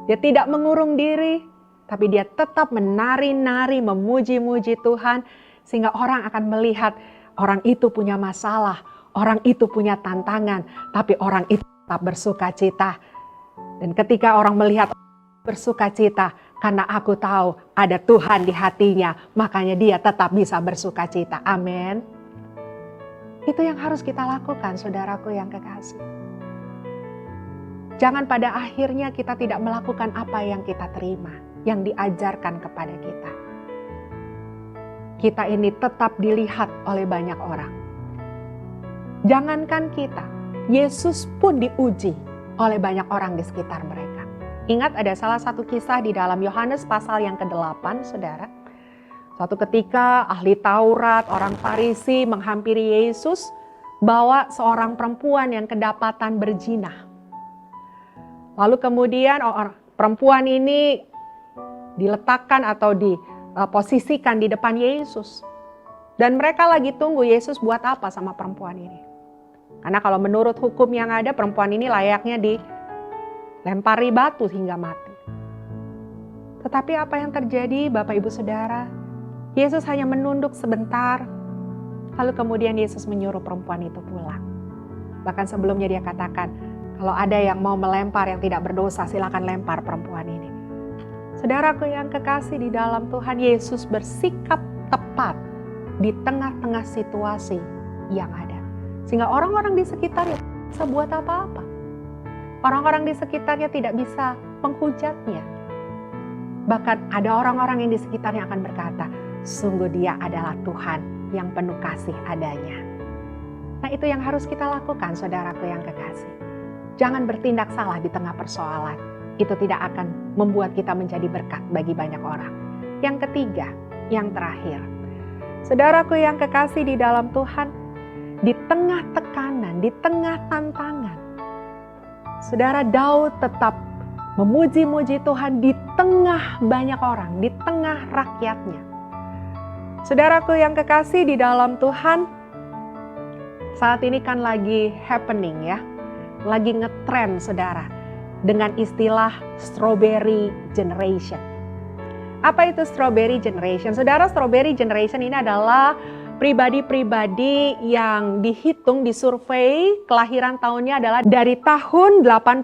dia tidak mengurung diri, tapi dia tetap menari-nari, memuji-muji Tuhan, sehingga orang akan melihat orang itu punya masalah, orang itu punya tantangan, tapi orang itu tetap bersuka cita. Dan ketika orang melihat bersuka cita, karena aku tahu ada Tuhan di hatinya, makanya dia tetap bisa bersuka cita. Amin. Itu yang harus kita lakukan, saudaraku yang kekasih. Jangan pada akhirnya kita tidak melakukan apa yang kita terima, yang diajarkan kepada kita. Kita ini tetap dilihat oleh banyak orang. Jangankan kita, Yesus pun diuji oleh banyak orang di sekitar mereka. Ingat ada salah satu kisah di dalam Yohanes pasal yang ke-8, saudara. Suatu ketika ahli Taurat, orang Farisi menghampiri Yesus, bawa seorang perempuan yang kedapatan berzina. Lalu kemudian perempuan ini diletakkan atau diposisikan di depan Yesus. Dan mereka lagi tunggu Yesus buat apa sama perempuan ini. Karena kalau menurut hukum yang ada, perempuan ini layaknya dilempari batu hingga mati. Tetapi apa yang terjadi, Bapak Ibu Saudara? Yesus hanya menunduk sebentar, lalu kemudian Yesus menyuruh perempuan itu pulang. Bahkan sebelumnya dia katakan, kalau ada yang mau melempar yang tidak berdosa, silakan lempar perempuan ini. Saudaraku yang kekasih di dalam Tuhan, Yesus bersikap tepat di tengah-tengah situasi yang ada. Sehingga orang-orang di sekitarnya tidak bisa buat apa-apa. Orang-orang di sekitarnya tidak bisa menghujatnya. Bahkan ada orang-orang yang di sekitarnya akan berkata, sungguh dia adalah Tuhan yang penuh kasih adanya. Nah, itu yang harus kita lakukan, saudaraku yang kekasih. Jangan bertindak salah di tengah persoalan. Itu tidak akan membuat kita menjadi berkat bagi banyak orang. Yang ketiga, yang terakhir. Saudaraku yang kekasih di dalam Tuhan, di tengah tekanan, di tengah tantangan, saudara Daud tetap memuji-muji Tuhan di tengah banyak orang, di tengah rakyatnya. Saudaraku yang kekasih di dalam Tuhan, saat ini kan lagi happening ya, lagi ngetrend saudara, dengan istilah strawberry generation. Apa itu strawberry generation? Saudara, strawberry generation ini adalah pribadi-pribadi yang dihitung, disurvei, kelahiran tahunnya adalah dari tahun 81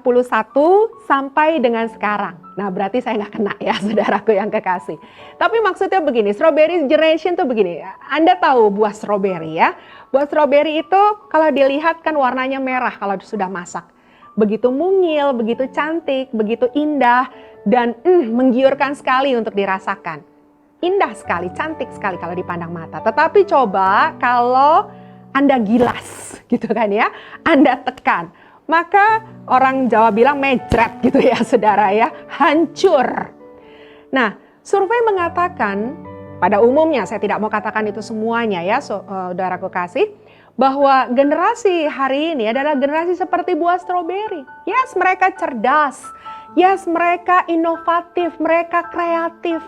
sampai dengan sekarang. Nah, berarti saya nggak kena ya, saudaraku yang kekasih. Tapi maksudnya begini, strawberry generation tuh begini. Anda tahu buah strawberry ya. Buah strawberry itu kalau dilihat kan warnanya merah kalau sudah masak. Begitu mungil, begitu cantik, begitu indah, dan menggiurkan sekali untuk dirasakan. Indah sekali, cantik sekali kalau dipandang mata. Tetapi coba kalau Anda gilas gitu kan ya, Anda tekan, maka orang Jawa bilang mejret gitu ya saudara ya, hancur. Nah, survei mengatakan, pada umumnya saya tidak mau katakan itu semuanya ya saudaraku kasih, bahwa generasi hari ini adalah generasi seperti buah stroberi. Yes, mereka cerdas, yes mereka inovatif, mereka kreatif.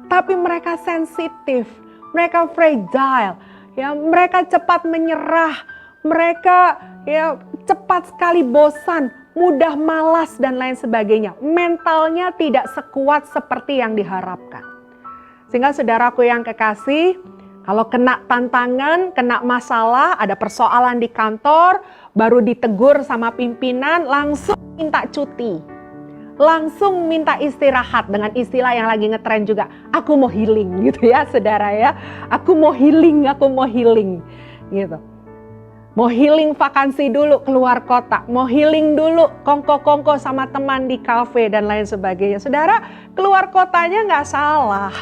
Tapi mereka sensitif, mereka fragile, ya mereka cepat menyerah, mereka ya cepat sekali bosan, mudah malas dan lain sebagainya. Mentalnya tidak sekuat seperti yang diharapkan. Sehingga saudaraku yang kekasih, kalau kena tantangan, kena masalah, ada persoalan di kantor, baru ditegur sama pimpinan, langsung minta cuti. langsung minta istirahat dengan istilah yang lagi ngetren juga. Aku mau healing gitu ya saudara ya. Aku mau healing gitu. Mau healing vakansi dulu keluar kota. Mau healing dulu kongko-kongko sama teman di kafe dan lain sebagainya. Saudara, keluar kotanya nggak salah.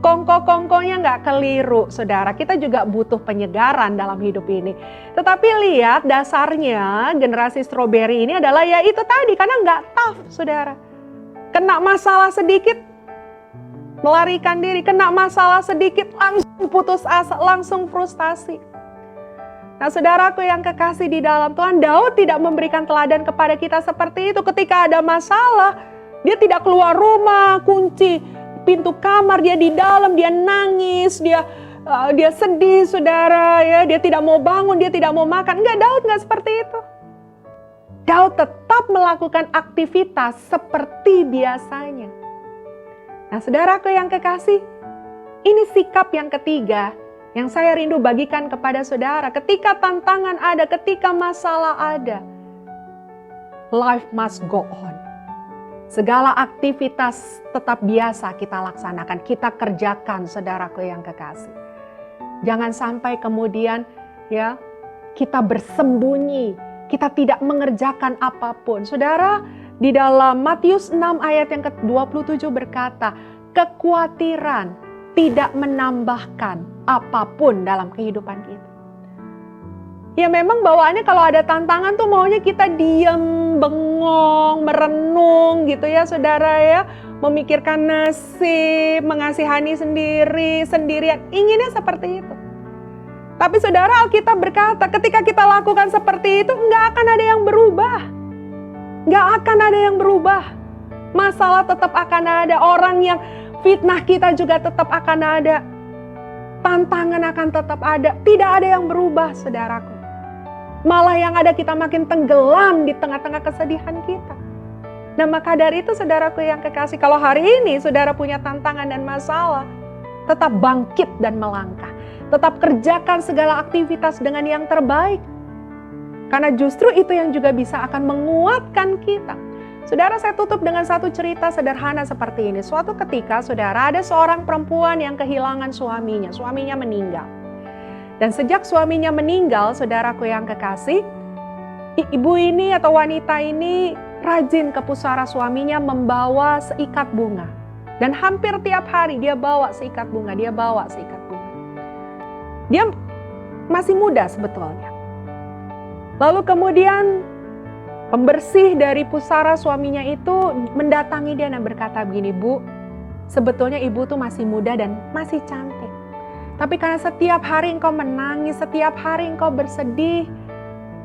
Kongko-kongkonya nggak keliru, saudara. Kita juga butuh penyegaran dalam hidup ini. Tetapi lihat dasarnya generasi strawberry ini adalah ya itu tadi. Karena nggak tough, saudara. Kena masalah sedikit, melarikan diri. Kena masalah sedikit, langsung putus asa, langsung frustasi. Nah saudaraku yang kekasih di dalam Tuhan, Daud tidak memberikan teladan kepada kita seperti itu. Ketika ada masalah, dia tidak keluar rumah, kunci pintu kamar, dia di dalam, dia nangis, dia sedih saudara, ya, dia tidak mau bangun, dia tidak mau makan. Enggak, Daud enggak seperti itu. Daud tetap melakukan aktivitas seperti biasanya. Nah saudaraku yang kekasih, ini sikap yang ketiga yang saya rindu bagikan kepada saudara. Ketika tantangan ada, ketika masalah ada, life must go on. Segala aktivitas tetap biasa kita laksanakan, kita kerjakan saudaraku yang kekasih. Jangan sampai kemudian ya kita bersembunyi, kita tidak mengerjakan apapun. Saudara, di dalam Matius 6 ayat yang ke-27 berkata, kekhawatiran tidak menambahkan apapun dalam kehidupan kita. Ya memang bawaannya kalau ada tantangan tuh maunya kita diam, bengong, merenung gitu ya saudara ya. Memikirkan nasib, mengasihani sendirian. Inginnya seperti itu. Tapi saudara, Alkitab berkata ketika kita lakukan seperti itu nggak akan ada yang berubah. Nggak akan ada yang berubah. Masalah tetap akan ada. Orang yang fitnah kita juga tetap akan ada. Tantangan akan tetap ada. Tidak ada yang berubah saudaraku. Malah yang ada kita makin tenggelam di tengah-tengah kesedihan kita. Nah maka dari itu saudaraku yang kekasih, kalau hari ini saudara punya tantangan dan masalah, tetap bangkit dan melangkah. Tetap kerjakan segala aktivitas dengan yang terbaik. Karena justru itu yang juga bisa akan menguatkan kita. Saudara, saya tutup dengan satu cerita sederhana seperti ini. Suatu ketika saudara, ada seorang perempuan yang kehilangan suaminya. Suaminya meninggal. Dan sejak suaminya meninggal, saudaraku yang kekasih, ibu ini atau wanita ini rajin ke pusara suaminya membawa seikat bunga. Dan hampir tiap hari dia bawa seikat bunga, Dia masih muda sebetulnya. Lalu kemudian pembersih dari pusara suaminya itu mendatangi dia dan berkata begini, Bu, sebetulnya ibu tuh masih muda dan masih cantik. Tapi karena setiap hari engkau menangis, setiap hari engkau bersedih,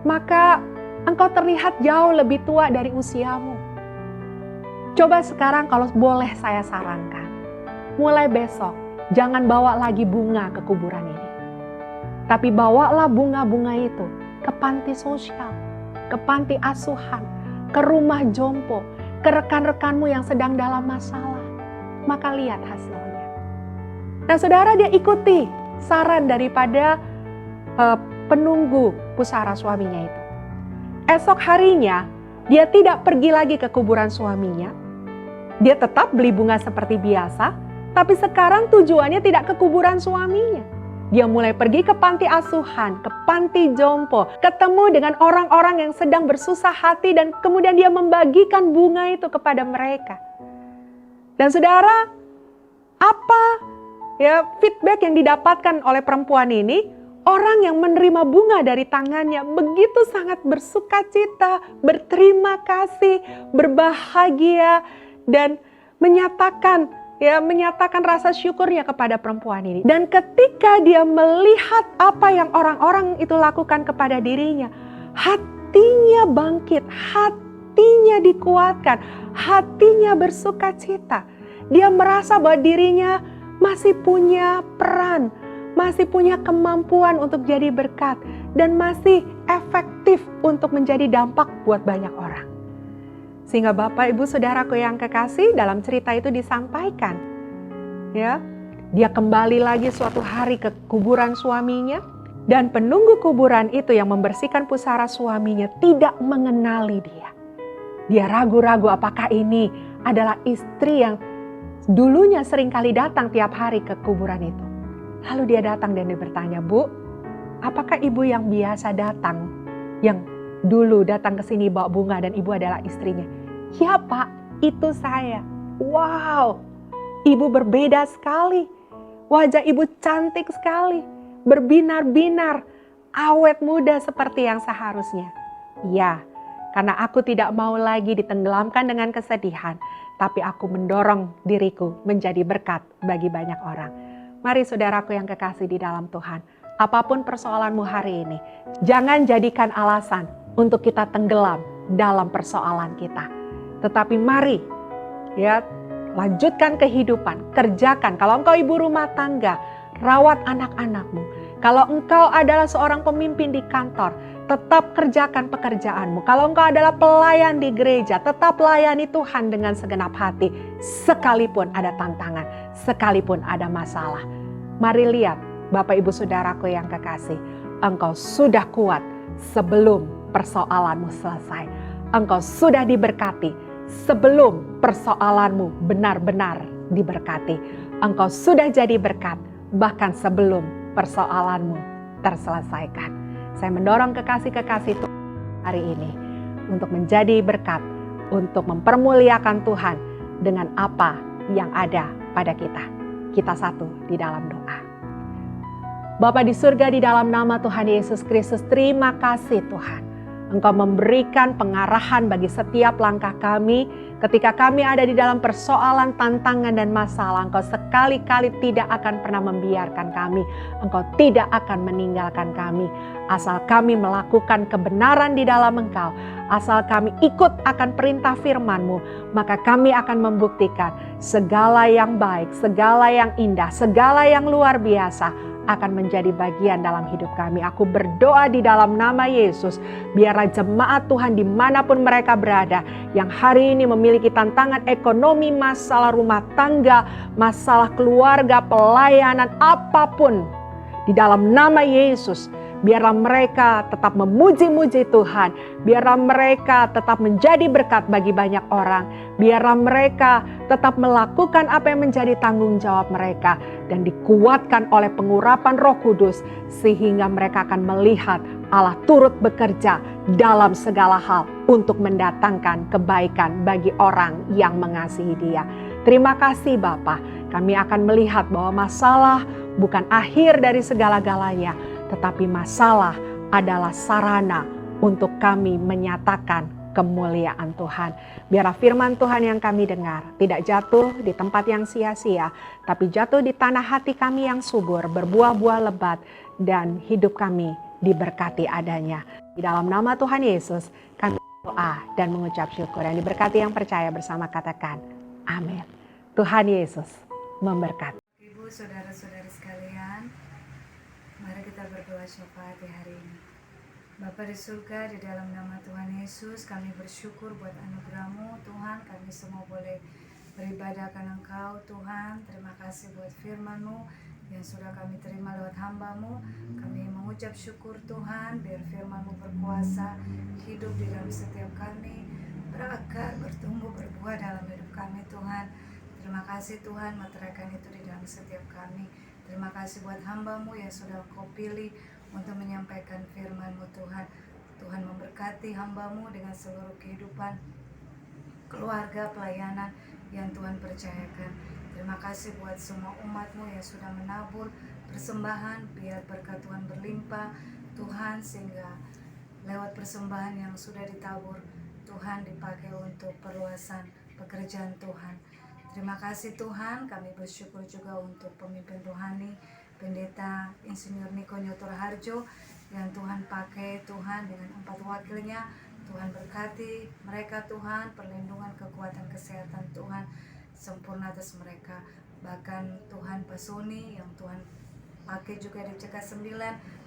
maka engkau terlihat jauh lebih tua dari usiamu. Coba sekarang kalau boleh saya sarankan, mulai besok jangan bawa lagi bunga ke kuburan ini. Tapi bawalah bunga-bunga itu ke panti sosial, ke panti asuhan, ke rumah jompo, ke rekan-rekanmu yang sedang dalam masalah. Maka lihat hasilnya. Nah saudara, dia ikuti saran daripada penunggu pusara suaminya itu. Esok harinya dia tidak pergi lagi ke kuburan suaminya. Dia tetap beli bunga seperti biasa, tapi sekarang tujuannya tidak ke kuburan suaminya. Dia mulai pergi ke panti asuhan, ke panti jompo, ketemu dengan orang-orang yang sedang bersusah hati dan kemudian dia membagikan bunga itu kepada mereka. Dan saudara, apa ya feedback yang didapatkan oleh perempuan ini? Orang yang menerima bunga dari tangannya begitu sangat bersukacita, berterima kasih, berbahagia, dan menyatakan rasa syukurnya kepada perempuan ini. Dan ketika dia melihat apa yang orang-orang itu lakukan kepada dirinya, hatinya bangkit, hatinya dikuatkan, hatinya bersukacita. Dia merasa bahwa dirinya masih punya peran, masih punya kemampuan untuk jadi berkat, dan masih efektif untuk menjadi dampak buat banyak orang. Sehingga Bapak, Ibu, Saudaraku yang kekasih, dalam cerita itu disampaikan, ya, dia kembali lagi suatu hari ke kuburan suaminya, dan penunggu kuburan itu yang membersihkan pusara suaminya tidak mengenali dia. Dia ragu-ragu apakah ini adalah istri yang dulunya sering kali datang tiap hari ke kuburan itu. Lalu dia datang dan dia bertanya, "Bu, apakah ibu yang biasa datang, yang dulu datang ke sini bawa bunga dan ibu adalah istrinya?" "Ya Pak, itu saya." Wow, ibu berbeda sekali. Wajah ibu cantik sekali, berbinar-binar, awet muda seperti yang seharusnya. Ya, karena aku tidak mau lagi ditenggelamkan dengan kesedihan, tapi aku mendorong diriku menjadi berkat bagi banyak orang. Mari saudaraku yang kekasih di dalam Tuhan, apapun persoalanmu hari ini, jangan jadikan alasan untuk kita tenggelam dalam persoalan kita. Tetapi mari, ya, lanjutkan kehidupan, kerjakan. Kalau engkau ibu rumah tangga, rawat anak-anakmu. Kalau engkau adalah seorang pemimpin di kantor, tetap kerjakan pekerjaanmu. Kalau engkau adalah pelayan di gereja, tetap layani Tuhan dengan segenap hati. Sekalipun ada tantangan, sekalipun ada masalah. Mari lihat, Bapak Ibu Saudaraku yang kekasih, engkau sudah kuat sebelum persoalanmu selesai. Engkau sudah diberkati sebelum persoalanmu benar-benar diberkati. Engkau sudah jadi berkat bahkan sebelum persoalanmu terselesaikan. Saya mendorong kekasih-kekasih Tuhan hari ini untuk menjadi berkat, untuk mempermuliakan Tuhan dengan apa yang ada pada kita. Kita satu di dalam doa. Bapa di surga, di dalam nama Tuhan Yesus Kristus, terima kasih Tuhan. Engkau memberikan pengarahan bagi setiap langkah kami ketika kami ada di dalam persoalan, tantangan, dan masalah. Engkau sekali-kali tidak akan pernah membiarkan kami. Engkau tidak akan meninggalkan kami. Asal kami melakukan kebenaran di dalam Engkau, asal kami ikut akan perintah firman-Mu, maka kami akan membuktikan segala yang baik, segala yang indah, segala yang luar biasa akan menjadi bagian dalam hidup kami. Aku berdoa di dalam nama Yesus, biarlah jemaat Tuhan dimanapun mereka berada, yang hari ini memiliki tantangan ekonomi, masalah rumah tangga, masalah keluarga, pelayanan, apapun, di dalam nama Yesus, biarlah mereka tetap memuji-muji Tuhan. Biarlah mereka tetap menjadi berkat bagi banyak orang. Biarlah mereka tetap melakukan apa yang menjadi tanggung jawab mereka. Dan dikuatkan oleh pengurapan Roh Kudus. Sehingga mereka akan melihat Allah turut bekerja dalam segala hal untuk mendatangkan kebaikan bagi orang yang mengasihi Dia. Terima kasih Bapa. Kami akan melihat bahwa masalah bukan akhir dari segala-galanya, tetapi masalah adalah sarana untuk kami menyatakan kemuliaan Tuhan. Biarlah firman Tuhan yang kami dengar tidak jatuh di tempat yang sia-sia, tapi jatuh di tanah hati kami yang subur, berbuah-buah lebat, dan hidup kami diberkati adanya. Di dalam nama Tuhan Yesus, kami berdoa dan mengucap syukur. Yang diberkati yang percaya bersama katakan, amin. Tuhan Yesus memberkati. Ibu, saudara-saudari sekalian, mari kita berdoa syafaat di hari ini. Bapa di surga, di dalam nama Tuhan Yesus, kami bersyukur buat anugerah-Mu, Tuhan. Kami semua boleh beribadah karena Engkau, Tuhan. Terima kasih buat firman-Mu yang sudah kami terima lewat hamba-Mu. Kami mengucap syukur, Tuhan, biar firman-Mu berkuasa, hidup di dalam setiap kami, berakar, bertumbuh, berbuah dalam hidup kami, Tuhan. Terima kasih Tuhan, meteraikan itu di dalam setiap kami. Terima kasih buat hamba-Mu yang sudah Kau pilih untuk menyampaikan firman-Mu, Tuhan. Tuhan memberkati hamba-Mu dengan seluruh kehidupan, keluarga, pelayanan yang Tuhan percayakan. Terima kasih buat semua umat-Mu yang sudah menabur persembahan, biar berkat Tuhan berlimpah, Tuhan, sehingga lewat persembahan yang sudah ditabur, Tuhan dipakai untuk perluasan pekerjaan Tuhan. Terima kasih Tuhan, kami bersyukur juga untuk pemimpin rohani, Pendeta Insinyur Niko Nyotor Harjo yang Tuhan pakai, Tuhan, dengan 4 wakilnya. Tuhan berkati mereka, Tuhan, perlindungan, kekuatan, kesehatan, Tuhan sempurna atas mereka. Bahkan Tuhan Pak Sony yang Tuhan pakai juga di CK9,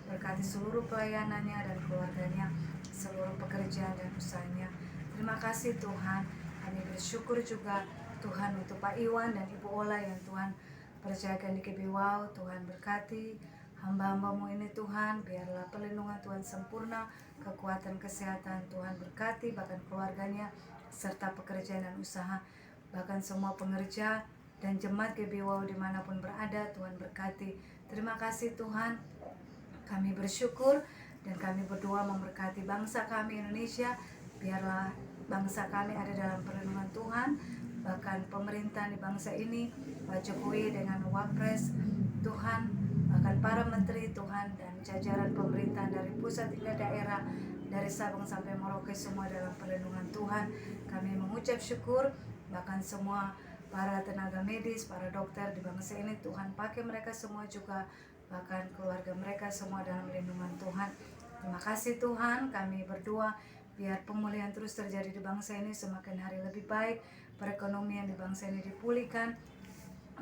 berkati seluruh pelayanannya dan keluarganya, seluruh pekerjaan dan usahanya. Terima kasih Tuhan, kami bersyukur juga Tuhan untuk Pak Iwan dan Ibu Ola yang Tuhan percayakan di KB Wow. Tuhan berkati hamba-hambamu ini Tuhan, biarlah perlindungan Tuhan sempurna, kekuatan kesehatan Tuhan berkati, bahkan keluarganya, serta pekerjaan dan usaha, bahkan semua pengerja dan jemaat GBWOW dimanapun berada, Tuhan berkati. Terima kasih Tuhan, kami bersyukur dan kami berdoa memberkati bangsa kami Indonesia, biarlah bangsa kami ada dalam perlindungan Tuhan, bahkan pemerintah di bangsa ini, Pak Jokowi dengan Wapres, Tuhan, bahkan para menteri Tuhan dan jajaran pemerintahan dari pusat hingga daerah, dari Sabang sampai Merauke semua dalam perlindungan Tuhan. Kami mengucap syukur, bahkan semua para tenaga medis, para dokter di bangsa ini Tuhan pakai mereka semua juga, bahkan keluarga mereka semua dalam lindungan Tuhan. Terima kasih Tuhan, kami berdoa biar pemulihan terus terjadi di bangsa ini, semakin hari lebih baik, perekonomian di bangsa ini dipulihkan,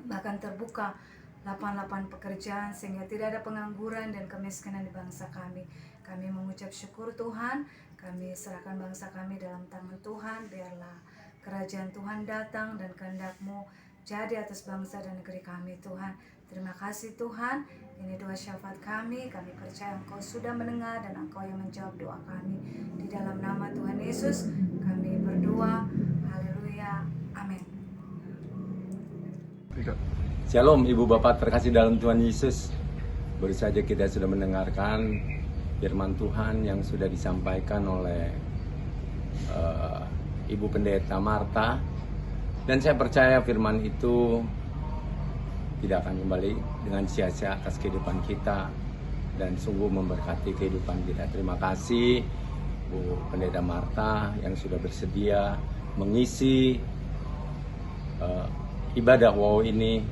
bahkan terbuka lapangan pekerjaan sehingga tidak ada pengangguran dan kemiskinan di bangsa kami. Kami mengucap syukur Tuhan, kami serahkan bangsa kami dalam tangan Tuhan, biarlah kerajaan Tuhan datang dan kehendak-Mu jadi atas bangsa dan negeri kami Tuhan. Terima kasih Tuhan, ini doa syafaat kami percaya Engkau sudah mendengar dan Engkau yang menjawab doa kami. Di dalam nama Tuhan Yesus kami berdoa, haleluya, amin. Shalom Ibu Bapak terkasih dalam Tuhan Yesus. Baru saja kita sudah mendengarkan firman Tuhan yang sudah disampaikan oleh Ibu Pendeta Marta. Dan saya percaya firman itu tidak akan kembali dengan sia-sia atas kehidupan kita dan sungguh memberkati kehidupan kita. Terima kasih Bu Pendeta Marta yang sudah bersedia mengisi ibadah WOW ini.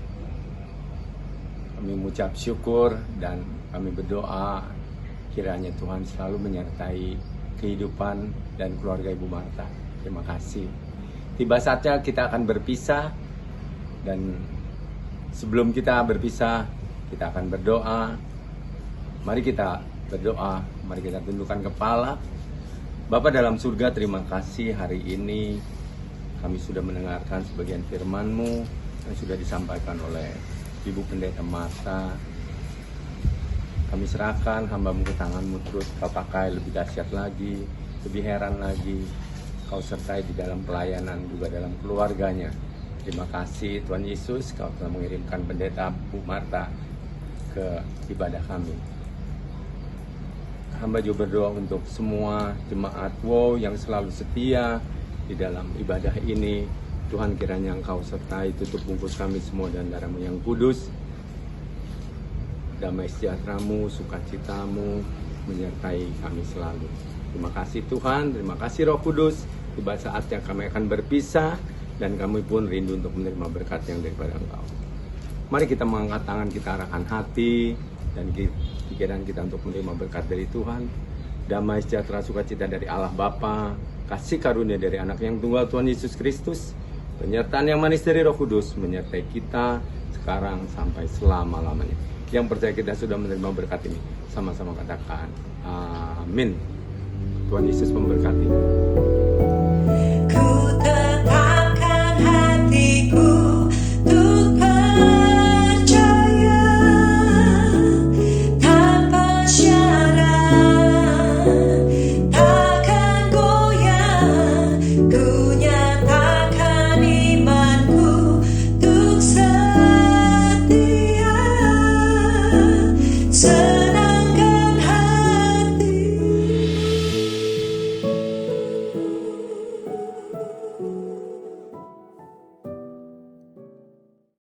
Kami mengucap syukur dan kami berdoa kiranya Tuhan selalu menyertai kehidupan dan keluarga Ibu Marta. Terima kasih. Tiba saatnya kita akan berpisah, dan sebelum kita berpisah kita akan berdoa. Mari kita berdoa, mari kita tundukkan kepala. Bapa dalam surga, terima kasih hari ini kami sudah mendengarkan sebagian firman-Mu yang sudah disampaikan oleh Ibu Pendeta Marta. Kami serahkan hamba-Mu ke tangan-Mu, terus Kau pakai lebih dahsyat lagi, lebih heran lagi. Kau sertai di dalam pelayanan juga dalam keluarganya. Terima kasih Tuhan Yesus, Kau telah mengirimkan Pendeta Bu Marta ke ibadah kami. Hamba juga berdoa untuk semua jemaat WOW yang selalu setia di dalam ibadah ini. Tuhan kiranya Engkau sertai, tutup bungkus kami semua dan darah-Mu yang kudus. Damai sejahtera-Mu, sukacita-Mu menyertai kami selalu. Terima kasih Tuhan, terima kasih Roh Kudus. Tiba saatnya kami akan berpisah dan kami pun rindu untuk menerima berkat yang daripada Engkau. Mari kita mengangkat tangan, kita arahkan hati dan pikiran kita untuk menerima berkat dari Tuhan. Damai sejahtera sukacita dari Allah Bapa, kasih karunia dari Anak yang tunggal Tuhan Yesus Kristus, penyertaan yang manis dari Roh Kudus menyertai kita sekarang sampai selama-lamanya. Yang percaya kita sudah menerima berkat ini, sama-sama katakan amin. Tuhan Yesus memberkati. Ku